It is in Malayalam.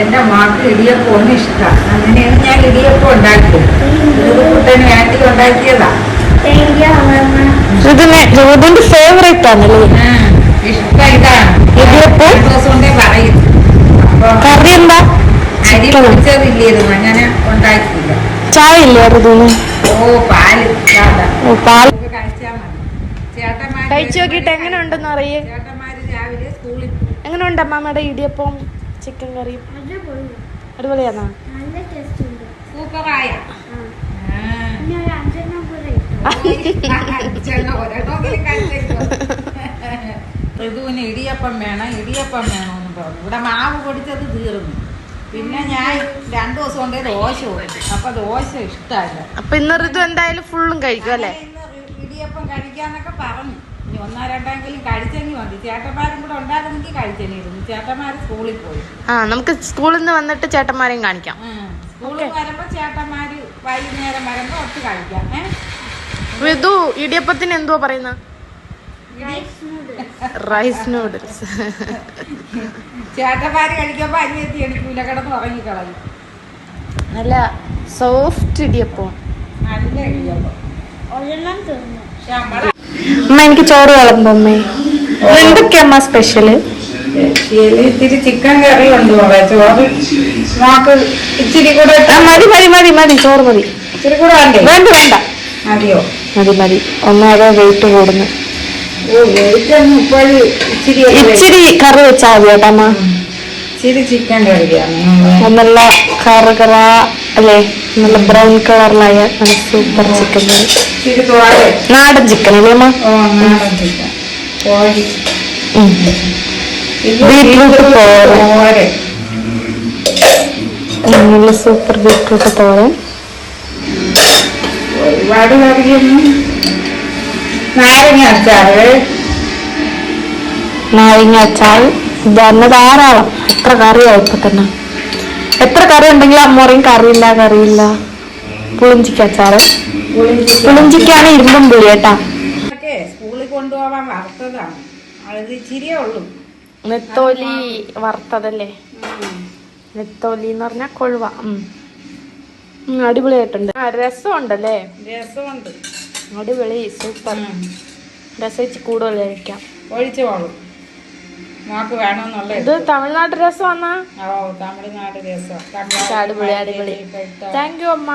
എന്റെ മാക്ക് ഇടിയപ്പം ഒന്നും ഇഷ്ടമാണ്. അങ്ങനെയാണ് ഞാൻ ഇടിയപ്പം ഉണ്ടാക്കിയത്. കുട്ടന് വേണ്ടി ഉണ്ടാക്കിയതാ. ഇതിന്റെ ഫേവറേറ്റ് ആണല്ലേ? ഇഷ്ടം ഇതാണ് ഇടിയപ്പം. ദിവസം കൊണ്ടേ പറയും. അപ്പൊ കറി എന്താ? അരി പൊടിച്ചതില്ലായിരുന്നു, അങ്ങനെ ഉണ്ടാക്കിയില്ല. ചായ ഇല്ലായിരുന്നു. ഓ പാല് പാൽ കഴിച്ചാൽ മതി. ചേട്ടന്മാര് കഴിച്ചു നോക്കിട്ട് എങ്ങനെ ഉണ്ടെന്ന് അറിയേ? ചേട്ടന്മാര് രാവിലെ സ്കൂളിൽ എങ്ങനെ ഉണ്ട് അമ്മമ്മയുടെ ഇടിയപ്പം ചിക്കൻ കറിയും? അടിപൊളിയാണോ? സൂപ്പറായ ഋതുവിന് ഇടിയപ്പം വേണം ഇടിയപ്പം പറഞ്ഞു. ഇവിടെ മാവ് പൊടിച്ചത് തീർന്നു. പിന്നെ ഞാൻ 2 ദിവസം കൊണ്ടേ ദോശ കൊടുത്തു. അപ്പൊ ദോശ ഇഷ്ടമല്ല. അപ്പൊ ഇന്ന് ഋതു എന്തായാലും ഫുള്ളും കഴിക്കും അല്ലേ? ഇടിയപ്പം കഴിക്കാന്നൊക്കെ പറഞ്ഞു. ഇനി 1-2 കഴിച്ചെങ്കിൽ മതി. ചേട്ടന്മാരും കൂടെ ഉണ്ടായിരുന്നെങ്കിൽ കഴിച്ചെന്നിരുന്നു. ചേട്ടന്മാര് സ്കൂളിൽ പോയി. നമുക്ക് സ്കൂളിൽ നിന്ന് വന്നിട്ട് ചേട്ടന്മാരെയും കാണിക്കാം. സ്കൂളിൽ വരുമ്പോ ചേട്ടന്മാര് വൈകുന്നേരം വരുമ്പോ ഒത്ത് കഴിക്കാം. ഋതു ഇടിയപ്പത്തിന് എന്തുവാ പറയുന്ന? Rice noodles. ചേട്ടന്മാര് കഴിക്കുമ്പോ അനിയത്തി എടുക്കൂല, കിടന്ന് ഉറങ്ങിക്കളയും. നല്ല സോഫ്റ്റ് ഇടിയപ്പം. നല്ല ഇടിയപ്പം. അമ്മ എനിക്ക് ചോറ് വിളമ്പമ്മേ. എന്തൊക്കെയാ അമ്മ സ്പെഷ്യല്? ഇത്തിരി ചിക്കൻ കറി കൊണ്ടുപോകാം. ചോറ് നോക്ക് ഇച്ചിരി കൂടെ. മതി ചോറ് മതി. ഇച്ചിരി കൂടെ വേണ്ടേ? വേണ്ട മതിയോ? മതി. ഒന്നാമത് വെയിറ്റ് കൂടുന്നു. ഇച്ചിരി കറി വെച്ചാ മതി കേട്ടമ്മ. ഇച്ചിരി ചിക്കൻ കറിയാണ്. നല്ല കറ അല്ലേ? നല്ല ബ്രൗൺ കളറിലായ നല്ല സൂപ്പർ ചിക്കൻ കറി. നാടൻ ചിക്കൻ അല്ലേ അമ്മ? നാടൻ ചിക്കൻ. കോഴി. ബീറ്റ്റൂട്ട് തോരൻ. നല്ല സൂപ്പർ ബീറ്റ്റൂട്ട് തോരൻ. ഒരുപാട് കറിയൊന്നും. നാരങ്ങ അച്ചാറ് ഇതന്നെ ധാരാളം. എത്ര കറിയാവും ഇപ്പൊ തന്നെ. എത്ര കറി ഉണ്ടെങ്കിലും അമ്മ പറയും കറിയില്ല. പുളിഞ്ചിക്ക അച്ചാറ്. പുളിഞ്ചിക്കാണ് ഇരുമ്പും പുളി കേട്ടാ. സ്കൂളിൽ കൊണ്ടുപോകാൻ വറുത്തതാണ്. അത് ഇച്ചിരിയേ ഉള്ളൂ. നെത്തോലി വറുത്തതല്ലേ? നെത്തോലി എന്ന് പറഞ്ഞാൽ കൊഴുവ. അടിപൊളിയായിട്ടുണ്ട്. രസമുണ്ടല്ലേ? രസമുണ്ട്. അടിപൊളി സൂപ്പർ. രസം വെച്ച് കൂടുതൽ കഴിക്കാം. ഒഴിച്ചോളും നോക്ക് വേണമെന്നുള്ള. ഇത് തമിഴ്നാട് രസമാണോ? തമിഴ്നാട് രസം. അടിപൊളി. താങ്ക് യു അമ്മ.